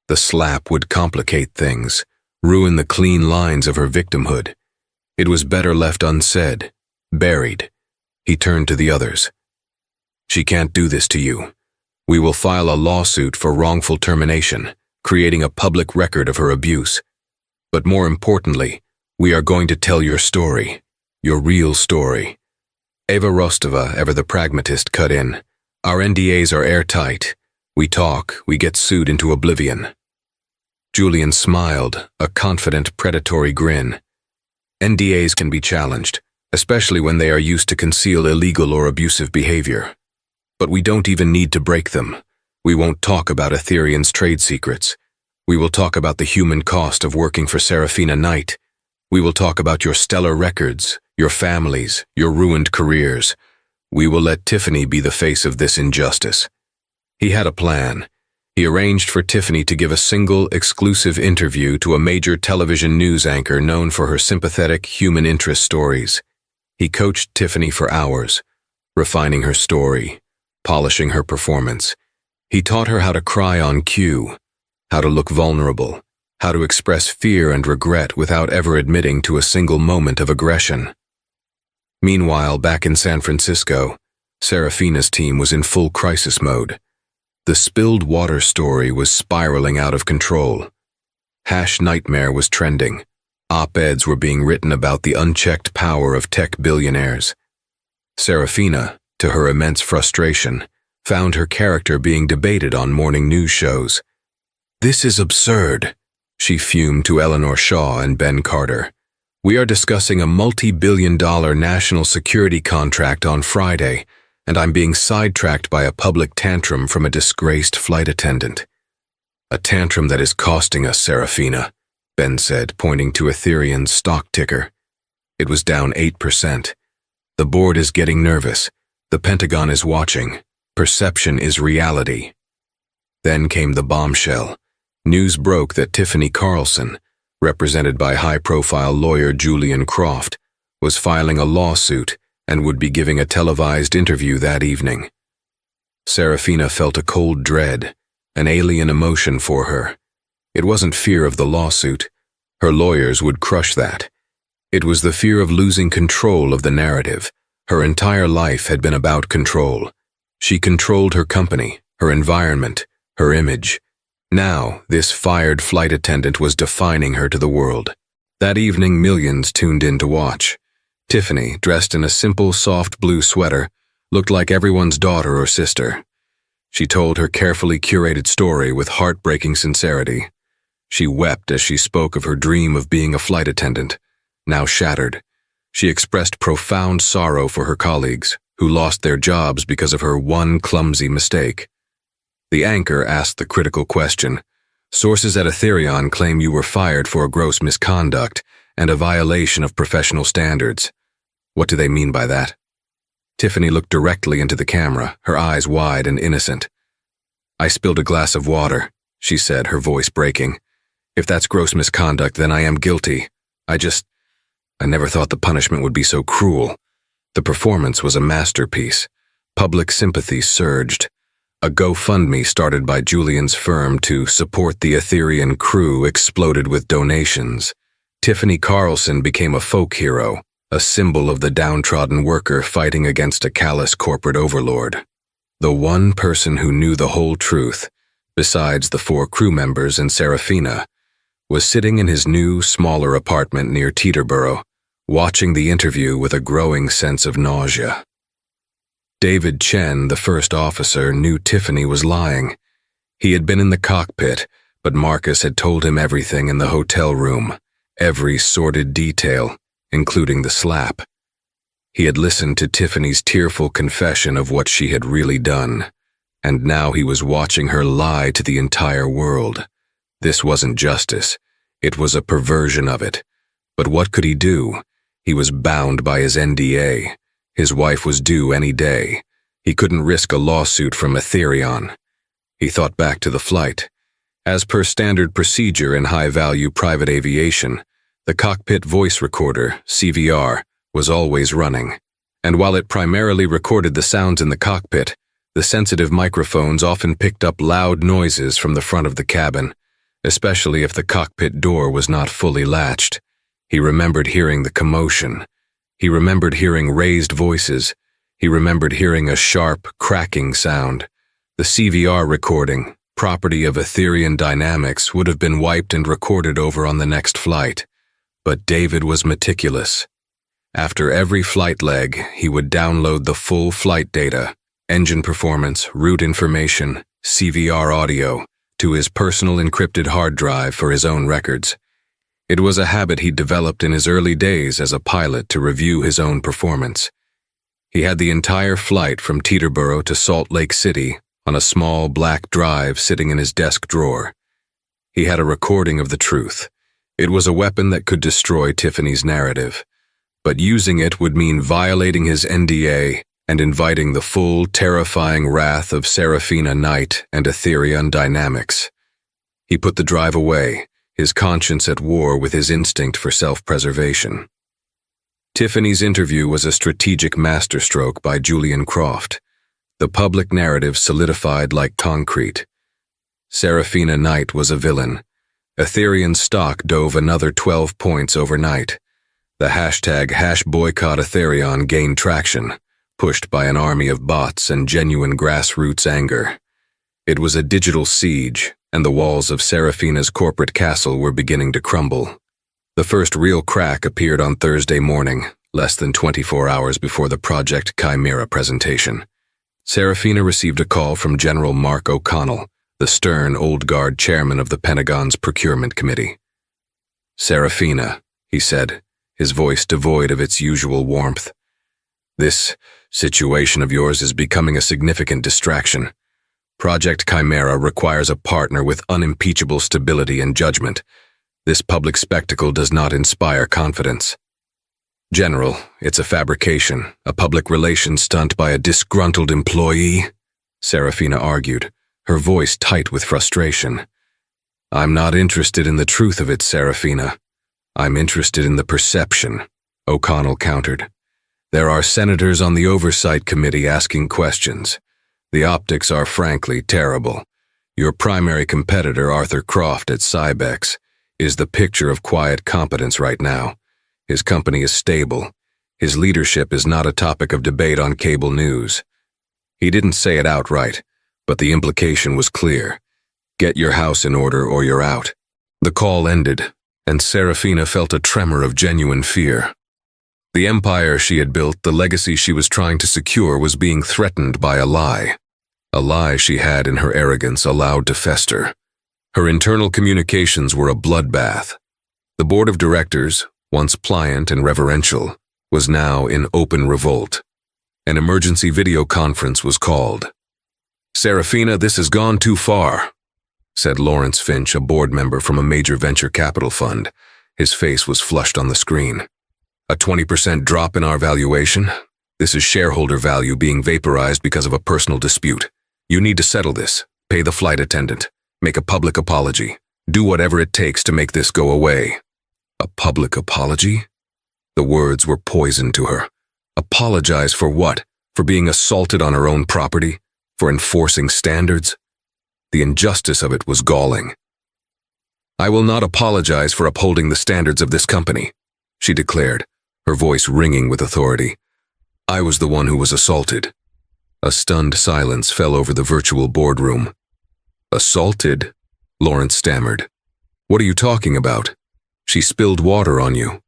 The slap would complicate things, ruin the clean lines of her victimhood. It was better left unsaid, buried. He turned to the others. "She can't do this to you. We will file a lawsuit for wrongful termination, creating a public record of her abuse. But more importantly, we are going to tell your story, your real story." Eva Rostova, ever the pragmatist, cut in. "Our NDAs are airtight. We talk, we get sued into oblivion." Julian smiled, a confident, predatory grin. NDAs can be challenged, especially when they are used to conceal illegal or abusive behavior. But we don't even need to break them. We won't talk about Ethereum's trade secrets. We will talk about the human cost of working for Serafina Knight. We will talk about your stellar records, your families, your ruined careers. We will let Tiffany be the face of this injustice. He had a plan. He arranged for Tiffany to give a single, exclusive interview to a major television news anchor known for her sympathetic, human interest stories. He coached Tiffany for hours, refining her story, polishing her performance. He taught her how to cry on cue, how to look vulnerable, how to express fear and regret without ever admitting to a single moment of aggression. Meanwhile, back in San Francisco, Serafina's team was in full crisis mode. The spilled water story was spiraling out of control. #Nightmare was trending. Op-eds were being written about the unchecked power of tech billionaires. Serafina, to her immense frustration, found her character being debated on morning news shows. "This is absurd," She fumed to Eleanor Shaw and Ben Carter. "We are discussing a multi-billion-dollar national security contract on Friday, and I'm being sidetracked by a public tantrum from a disgraced flight attendant." "A tantrum that is costing us, Serafina," Ben said, pointing to Ethereum's stock ticker. It was down 8%. "The board is getting nervous. The Pentagon is watching. Perception is reality." Then came the bombshell. News broke that Tiffany Carlson, represented by high-profile lawyer Julian Croft, was filing a lawsuit and would be giving a televised interview that evening. Serafina felt a cold dread, an alien emotion for her. It wasn't fear of the lawsuit. Her lawyers would crush that. It was the fear of losing control of the narrative. Her entire life had been about control. She controlled her company, her environment, her image. Now, this fired flight attendant was defining her to the world. That evening, millions tuned in to watch. Tiffany, dressed in a simple, soft blue sweater, looked like everyone's daughter or sister. She told her carefully curated story with heartbreaking sincerity. She wept as she spoke of her dream of being a flight attendant, now shattered. She expressed profound sorrow for her colleagues, who lost their jobs because of her one clumsy mistake. The anchor asked the critical question, "Sources at Ethereum claim you were fired for a gross misconduct and a violation of professional standards. What do they mean by that?" Tiffany looked directly into the camera, her eyes wide and innocent. "I spilled a glass of water," she said, her voice breaking. "If that's gross misconduct, then I am guilty. I never thought the punishment would be so cruel." The performance was a masterpiece. Public sympathy surged. A GoFundMe started by Julian's firm to support the Ethereum crew exploded with donations. Tiffany Carlson became a folk hero, a symbol of the downtrodden worker fighting against a callous corporate overlord. The one person who knew the whole truth, besides the 4 crew members and Serafina, was sitting in his new, smaller apartment near Teterboro, watching the interview with a growing sense of nausea. David Chen, the first officer, knew Tiffany was lying. He had been in the cockpit, but Marcus had told him everything in the hotel room, every sordid detail, including the slap. He had listened to Tiffany's tearful confession of what she had really done, and now he was watching her lie to the entire world. This wasn't justice. It was a perversion of it. But what could he do? He was bound by his NDA. His wife was due any day. He couldn't risk a lawsuit from Ethereum. He thought back to the flight. As per standard procedure in high-value private aviation, the cockpit voice recorder, CVR, was always running. And while it primarily recorded the sounds in the cockpit, the sensitive microphones often picked up loud noises from the front of the cabin, especially if the cockpit door was not fully latched. He remembered hearing the commotion. He remembered hearing raised voices. He remembered hearing a sharp, cracking sound. The CVR recording, property of Ethereum Dynamics, would have been wiped and recorded over on the next flight. But David was meticulous. After every flight leg, he would download the full flight data, engine performance, route information, CVR audio, to his personal encrypted hard drive for his own records. It was a habit he developed in his early days as a pilot to review his own performance. He had the entire flight from Teterboro to Salt Lake City on a small black drive sitting in his desk drawer. He had a recording of the truth. It was a weapon that could destroy Tiffany's narrative, but using it would mean violating his NDA and inviting the full, terrifying wrath of Serafina Knight and Ethereum Dynamics. He put the drive away, his conscience at war with his instinct for self-preservation. Tiffany's interview was a strategic masterstroke by Julian Croft. The public narrative solidified like concrete. Serafina Knight was a villain. Ethereum stock dove another 12 points overnight. The hashtag #boycottethereum gained traction, pushed by an army of bots and genuine grassroots anger. It was a digital siege, and the walls of Serafina's corporate castle were beginning to crumble. The first real crack appeared on Thursday morning, less than 24 hours before the Project Chimera presentation. Serafina received a call from General Mark O'Connell, the stern old guard chairman of the Pentagon's procurement committee. "Serafina," he said, his voice devoid of its usual warmth. "This situation of yours is becoming a significant distraction. Project Chimera requires a partner with unimpeachable stability and judgment. This public spectacle does not inspire confidence." "General, it's a fabrication, a public relations stunt by a disgruntled employee," Serafina argued, her voice tight with frustration. "I'm not interested in the truth of it, Serafina. I'm interested in the perception," O'Connell countered. "There are senators on the Oversight Committee asking questions. The optics are frankly terrible. Your primary competitor, Arthur Croft at Cybex, is the picture of quiet competence right now. His company is stable. His leadership is not a topic of debate on cable news." He didn't say it outright, but the implication was clear. Get your house in order or you're out. The call ended, and Serafina felt a tremor of genuine fear. The empire she had built, the legacy she was trying to secure, was being threatened by a lie she had in her arrogance allowed to fester. Her internal communications were a bloodbath. The board of directors, once pliant and reverential, was now in open revolt. An emergency video conference was called. "Serafina, this has gone too far," said Lawrence Finch, a board member from a major venture capital fund. His face was flushed on the screen. "A 20% drop in our valuation? This is shareholder value being vaporized because of a personal dispute. You need to settle this, pay the flight attendant, make a public apology, do whatever it takes to make this go away." A public apology? The words were poison to her. Apologize for what? For being assaulted on her own property? For enforcing standards? The injustice of it was galling. "I will not apologize for upholding the standards of this company," she declared, her voice ringing with authority. "I was the one who was assaulted." A stunned silence fell over the virtual boardroom. "Assaulted?" Lawrence stammered. "What are you talking about? She spilled water on you."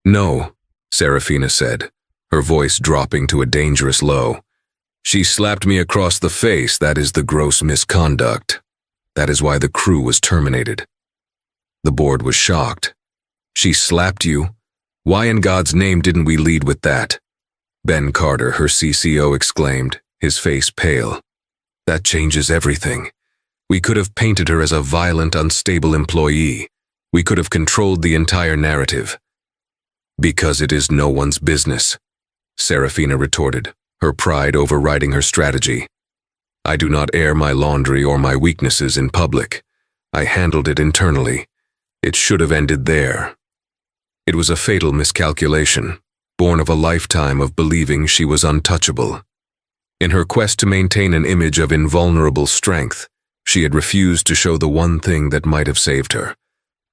"No," Serafina said, her voice dropping to a dangerous low. "She slapped me across the face. That is the gross misconduct. That is why the crew was terminated." The board was shocked. "She slapped you? Why in God's name didn't we lead with that?" Ben Carter, her CCO, exclaimed, his face pale. "That changes everything. We could have painted her as a violent, unstable employee. We could have controlled the entire narrative." "Because it is no one's business," Serafina retorted, her pride overriding her strategy. "I do not air my laundry or my weaknesses in public. I handled it internally. It should have ended there." It was a fatal miscalculation, born of a lifetime of believing she was untouchable. In her quest to maintain an image of invulnerable strength, she had refused to show the one thing that might have saved her,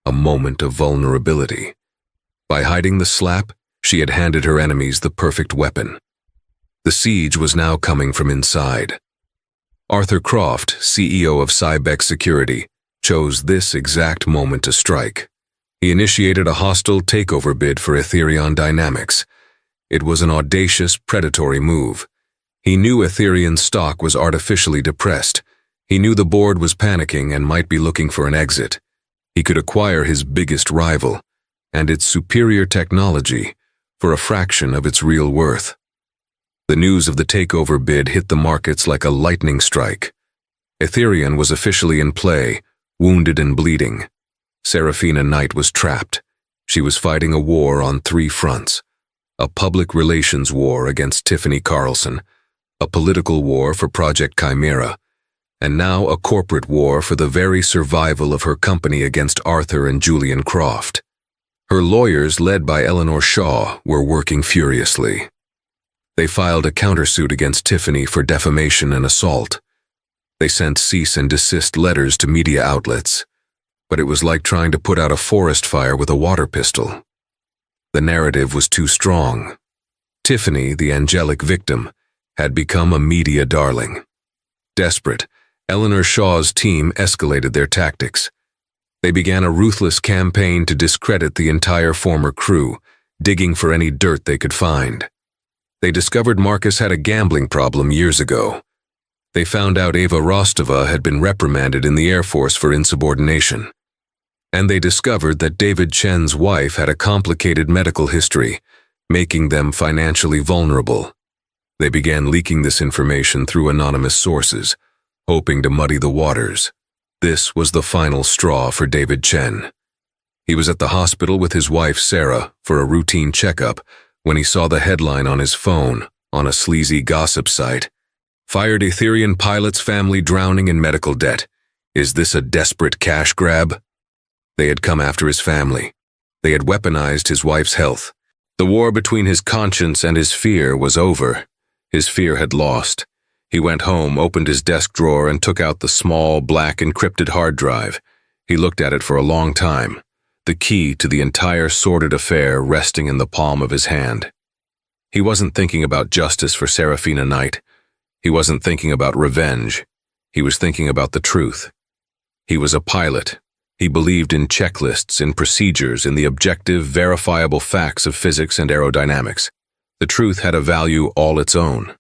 a moment of vulnerability. By hiding the slap, she had handed her enemies the perfect weapon. The siege was now coming from inside. Arthur Croft, CEO of Cybex Security, chose this exact moment to strike. He initiated a hostile takeover bid for Etherion Dynamics. It was an audacious, predatory move. He knew Etherion's stock was artificially depressed. He knew the board was panicking and might be looking for an exit. He could acquire his biggest rival, and its superior technology, for a fraction of its real worth. The news of the takeover bid hit the markets like a lightning strike. Etherion was officially in play, wounded and bleeding. Serafina Knight was trapped. She was fighting a war on 3 fronts. A public relations war against Tiffany Carlson, a political war for Project Chimera, and now a corporate war for the very survival of her company against Arthur and Julian Croft. Her lawyers, led by Eleanor Shaw, were working furiously. They filed a countersuit against Tiffany for defamation and assault. They sent cease and desist letters to media outlets, but it was like trying to put out a forest fire with a water pistol. The narrative was too strong. Tiffany, the angelic victim, had become a media darling. Desperate, Eleanor Shaw's team escalated their tactics. They began a ruthless campaign to discredit the entire former crew, digging for any dirt they could find. They discovered Marcus had a gambling problem years ago. They found out Ava Rostova had been reprimanded in the Air Force for insubordination. And they discovered that David Chen's wife had a complicated medical history, making them financially vulnerable. They began leaking this information through anonymous sources, hoping to muddy the waters. This was the final straw for David Chen. He was at the hospital with his wife Sarah for a routine checkup when he saw the headline on his phone on a sleazy gossip site. Fired Etherian pilot's family drowning in medical debt. Is this a desperate cash grab? They had come after his family. They had weaponized his wife's health. The war between his conscience and his fear was over. His fear had lost. He went home, opened his desk drawer, and took out the small, black, encrypted hard drive. He looked at it for a long time, the key to the entire sordid affair resting in the palm of his hand. He wasn't thinking about justice for Serafina Knight. He wasn't thinking about revenge. He was thinking about the truth. He was a pilot. He believed in checklists, in procedures, in the objective, verifiable facts of physics and aerodynamics. The truth had a value all its own.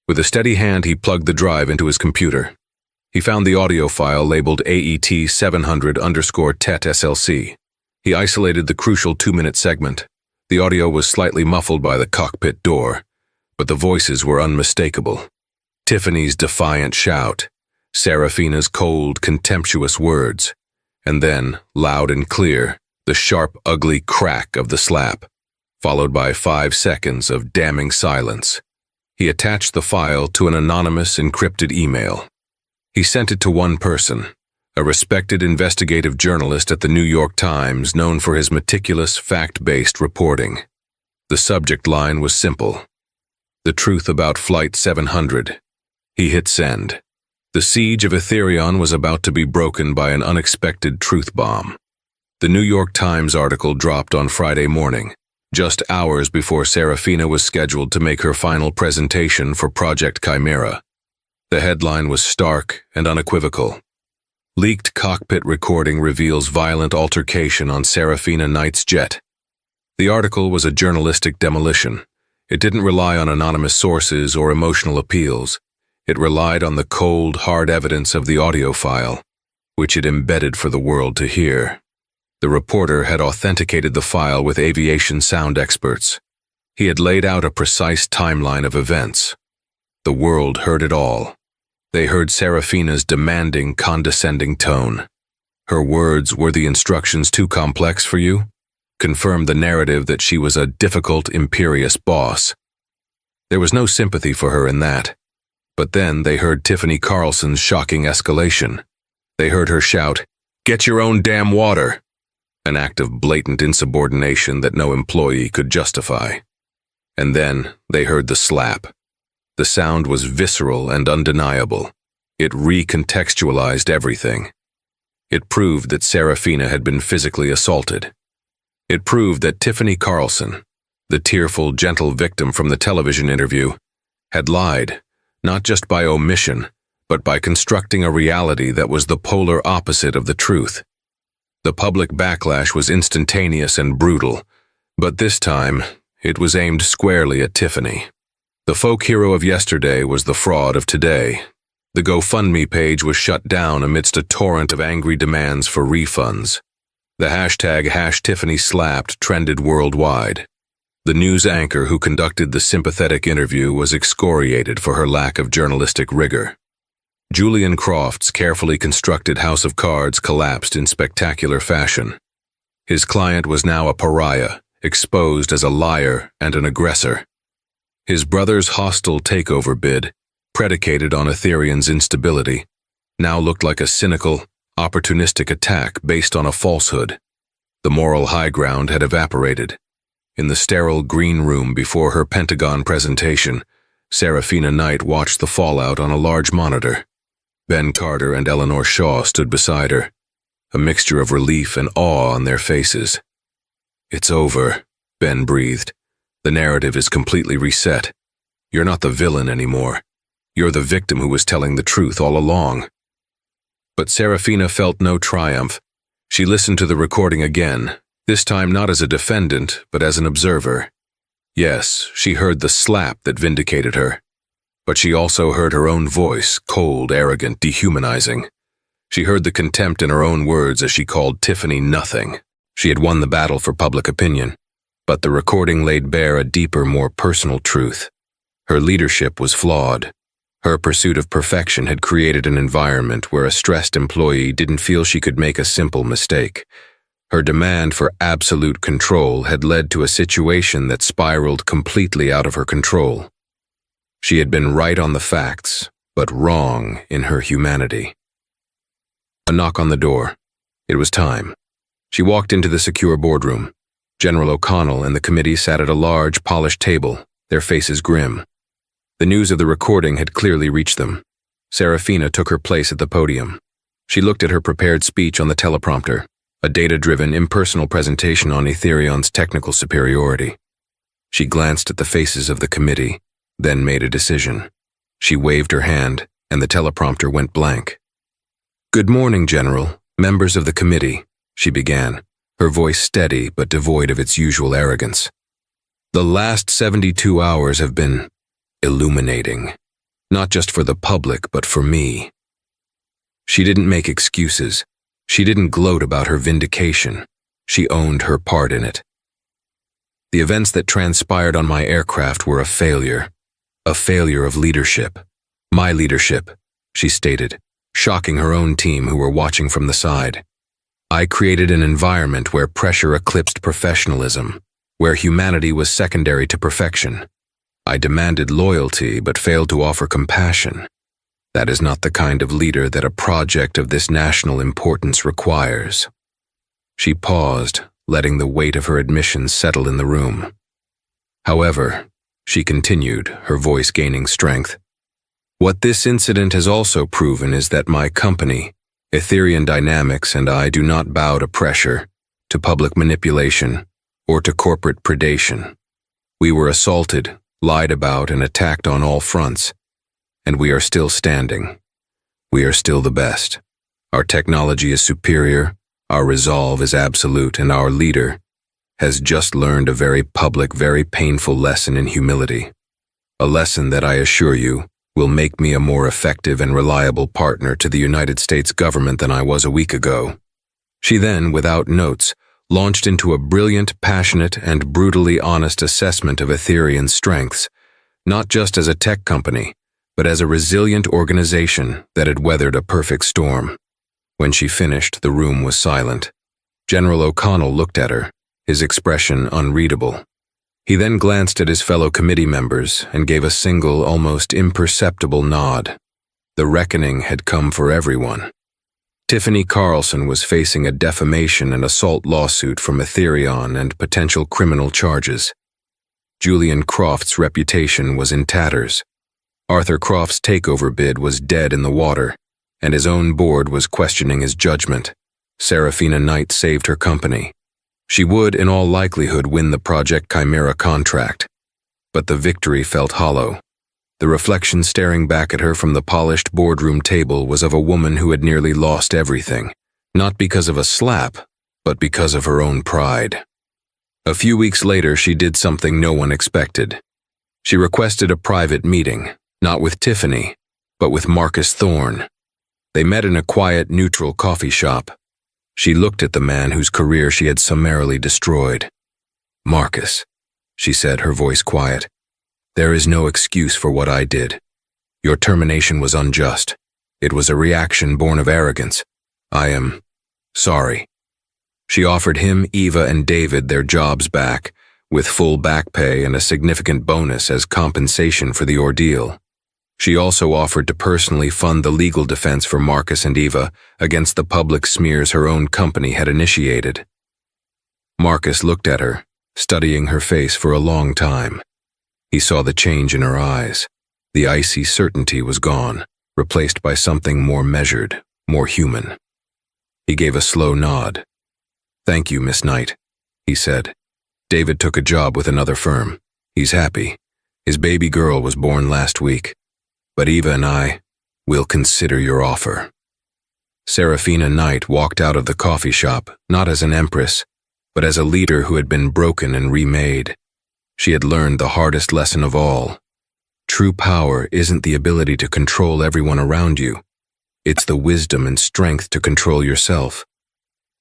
With a steady hand, he plugged the drive into his computer. He found the audio file labeled AET 700_TET SLC. He isolated the crucial 2-minute segment. The audio was slightly muffled by the cockpit door, but the voices were unmistakable. Tiffany's defiant shout, Serafina's cold, contemptuous words, and then, loud and clear, the sharp, ugly crack of the slap, followed by 5 seconds of damning silence. He attached the file to an anonymous, encrypted email. He sent it to one person, a respected investigative journalist at the New York Times known for his meticulous, fact-based reporting. The subject line was simple. The truth about Flight 700. He hit send. The siege of Etherion was about to be broken by an unexpected truth bomb. The New York Times article dropped on Friday morning, just hours before Serafina was scheduled to make her final presentation for Project Chimera. The headline was stark and unequivocal. Leaked cockpit recording reveals violent altercation on Serafina Knight's jet. The article was a journalistic demolition. It didn't rely on anonymous sources or emotional appeals. It relied on the cold, hard evidence of the audio file, which it embedded for the world to hear. The reporter had authenticated the file with aviation sound experts. He had laid out a precise timeline of events. The world heard it all. They heard Serafina's demanding, condescending tone. Her words, "Were the instructions too complex for you?" confirmed the narrative that she was a difficult, imperious boss. There was no sympathy for her in that. But then they heard Tiffany Carlson's shocking escalation. They heard her shout, "Get your own damn water!" An act of blatant insubordination that no employee could justify. And then they heard the slap. The sound was visceral and undeniable. It recontextualized everything. It proved that Serafina had been physically assaulted. It proved that Tiffany Carlson, the tearful, gentle victim from the television interview, had lied, not just by omission, but by constructing a reality that was the polar opposite of the truth. The public backlash was instantaneous and brutal, but this time it was aimed squarely at Tiffany. The folk hero of yesterday was the fraud of today. The GoFundMe page was shut down amidst a torrent of angry demands for refunds. The hashtag #TiffanySlapped trended worldwide. The news anchor who conducted the sympathetic interview was excoriated for her lack of journalistic rigor. Julian Croft's carefully constructed house of cards collapsed in spectacular fashion. His client was now a pariah, exposed as a liar and an aggressor. His brother's hostile takeover bid, predicated on Etherion's instability, now looked like a cynical, opportunistic attack based on a falsehood. The moral high ground had evaporated. In the sterile green room before her Pentagon presentation, Serafina Knight watched the fallout on a large monitor. Ben Carter and Eleanor Shaw stood beside her, a mixture of relief and awe on their faces. "It's over," Ben breathed. "The narrative is completely reset. You're not the villain anymore. You're the victim who was telling the truth all along." But Serafina felt no triumph. She listened to the recording again, this time not as a defendant, but as an observer. Yes, she heard the slap that vindicated her. But she also heard her own voice, cold, arrogant, dehumanizing. She heard the contempt in her own words as she called Tiffany nothing. She had won the battle for public opinion, but the recording laid bare a deeper, more personal truth. Her leadership was flawed. Her pursuit of perfection had created an environment where a stressed employee didn't feel she could make a simple mistake. Her demand for absolute control had led to a situation that spiraled completely out of her control. She had been right on the facts, but wrong in her humanity. A knock on the door. It was time. She walked into the secure boardroom. General O'Connell and the committee sat at a large, polished table, their faces grim. The news of the recording had clearly reached them. Serafina took her place at the podium. She looked at her prepared speech on the teleprompter, a data-driven, impersonal presentation on Etherion's technical superiority. She glanced at the faces of the committee, then made a decision. She waved her hand, and the teleprompter went blank. "Good morning, General, members of the committee," she began, her voice steady but devoid of its usual arrogance. "The last 72 hours have been illuminating, not just for the public, but for me." She didn't make excuses. She didn't gloat about her vindication. She owned her part in it. "The events that transpired on my aircraft were a failure of leadership. My leadership," she stated, shocking her own team who were watching from the side. "I created an environment where pressure eclipsed professionalism, where humanity was secondary to perfection. I demanded loyalty but failed to offer compassion. That is not the kind of leader that a project of this national importance requires." She paused, letting the weight of her admissions settle in the room. "However," she continued, her voice gaining strength, "what this incident has also proven is that my company, Etherian Dynamics, and I do not bow to pressure, to public manipulation, or to corporate predation. We were assaulted, lied about, and attacked on all fronts. And we are still standing. We are still the best. Our technology is superior, our resolve is absolute, and our leader has just learned a very public, very painful lesson in humility. A lesson that, I assure you, will make me a more effective and reliable partner to the United States government than I was a week ago." She then, without notes, launched into a brilliant, passionate, and brutally honest assessment of Etherion's strengths, not just as a tech company, but as a resilient organization that had weathered a perfect storm. When she finished, the room was silent. General O'Connell looked at her, his expression unreadable. He then glanced at his fellow committee members and gave a single, almost imperceptible nod. The reckoning had come for everyone. Tiffany Carlson was facing a defamation and assault lawsuit from Etherion and potential criminal charges. Julian Croft's reputation was in tatters. Arthur Croft's takeover bid was dead in the water, and his own board was questioning his judgment. Serafina Knight saved her company. She would, in all likelihood, win the Project Chimera contract. But the victory felt hollow. The reflection staring back at her from the polished boardroom table was of a woman who had nearly lost everything, not because of a slap, but because of her own pride. A few weeks later, she did something no one expected. She requested a private meeting, not with Tiffany, but with Marcus Thorne. They met in a quiet, neutral coffee shop. She looked at the man whose career she had summarily destroyed. "Marcus," she said, her voice quiet, "there is no excuse for what I did. Your termination was unjust. It was a reaction born of arrogance. I am sorry." She offered him, Eva, and David their jobs back, with full back pay and a significant bonus as compensation for the ordeal. She also offered to personally fund the legal defense for Marcus and Eva against the public smears her own company had initiated. Marcus looked at her, studying her face for a long time. He saw the change in her eyes. The icy certainty was gone, replaced by something more measured, more human. He gave a slow nod. "Thank you, Miss Knight," he said. "David took a job with another firm. He's happy. His baby girl was born last week. But Eva and I will consider your offer." Serafina Knight walked out of the coffee shop, not as an empress, but as a leader who had been broken and remade. She had learned the hardest lesson of all. True power isn't the ability to control everyone around you. It's the wisdom and strength to control yourself.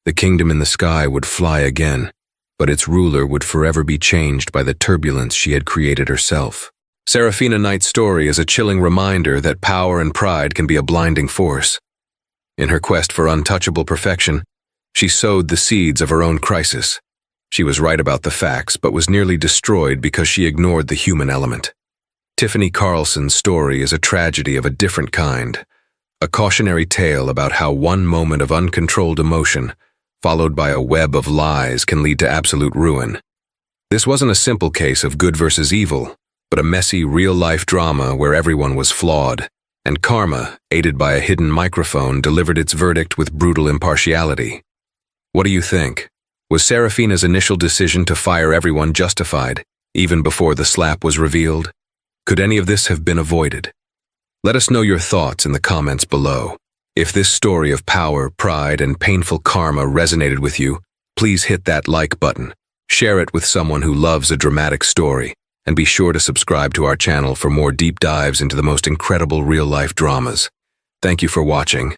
The kingdom in the sky would fly again, but its ruler would forever be changed by the turbulence she had created herself. Seraphina Knight's story is a chilling reminder that power and pride can be a blinding force. In her quest for untouchable perfection, she sowed the seeds of her own crisis. She was right about the facts, but was nearly destroyed because she ignored the human element. Tiffany Carlson's story is a tragedy of a different kind, a cautionary tale about how one moment of uncontrolled emotion, followed by a web of lies, can lead to absolute ruin. This wasn't a simple case of good versus evil, but a messy, real-life drama where everyone was flawed, and karma, aided by a hidden microphone, delivered its verdict with brutal impartiality. What do you think? Was Seraphina's initial decision to fire everyone justified, even before the slap was revealed? Could any of this have been avoided? Let us know your thoughts in the comments below. If this story of power, pride, and painful karma resonated with you, please hit that like button, share it with someone who loves a dramatic story, and be sure to subscribe to our channel for more deep dives into the most incredible real-life dramas. Thank you for watching.